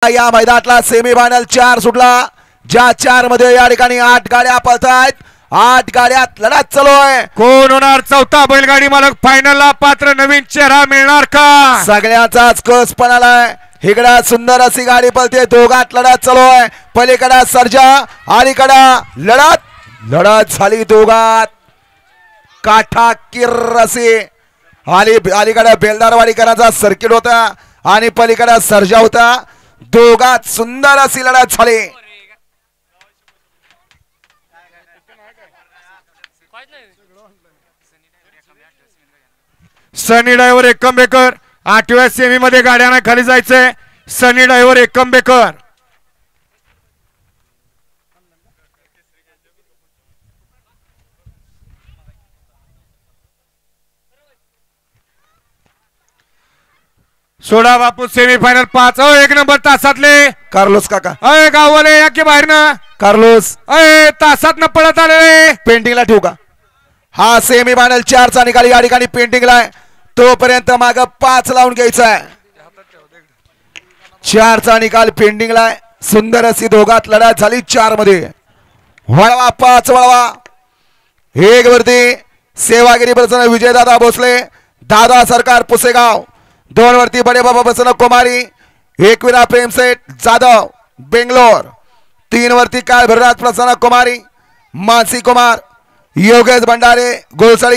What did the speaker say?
या मैदानातला सेमीफायनल 4 सुटला, ज्या 4 मध्ये या ठिकाणी 8 गाड्या पळतायत. 8 गाड्यात लढत चालू आहे. कोण होणार चौथा बैलगाडी मालक? फायनलला पात्र नवीन चेहरा मिळणार का? सगळ्याचाच कस पण आलाय. इकडे सुंदर अशी गाडी पळते, दोघात लढत चालू आहे. पलीकडे सर्जा, अलीकडे लढत झाली दोघात. काठाकीर अशी अलीकडे बेलदारवाडीकरांचा सर्किट होता आणि पलीकडे सर्जा होता. दोघात सुंदर अशी लढत झाली. सनी ड्रायव्हर एकंबेकर 8व्या सेमी मध्ये गाड्यांना खाली जायचंय. सनी ड्रायव्हर एकंबेकर सोडा बापू सेमीफायनल 5. 1 नंबर तासातले कार्लोस काका, अय गाववाले या की बाहेर ना. कार्लोस अय तासात न पळत आले. पेंटिंगला ठेवू का? हा सेमीफायनल 4 चा निकाल या ठिकाणी पेंटिंगला आहे. तोपर्यंत माग 5 लावून घ्यायचा आहे. 4 चा निकाल पेंडिंगला आहे. सुंदर अशी दोघात लढत झाली. 4 मध्ये वळवा 5 वळवा 1 वरती सेवागिरी प्रसन्न विजयदादा भोसले, दादा सरकार पुसेगाव. 2 वरती बडे बाबा प्रसन्न कुमारी, एकविरा प्रेमसेठ जाधव बेंगलोर. 3 वरती काय भरराज प्रसन्न कुमारी, मानसी कुमार, योगेश भंडारे, गोलसाळी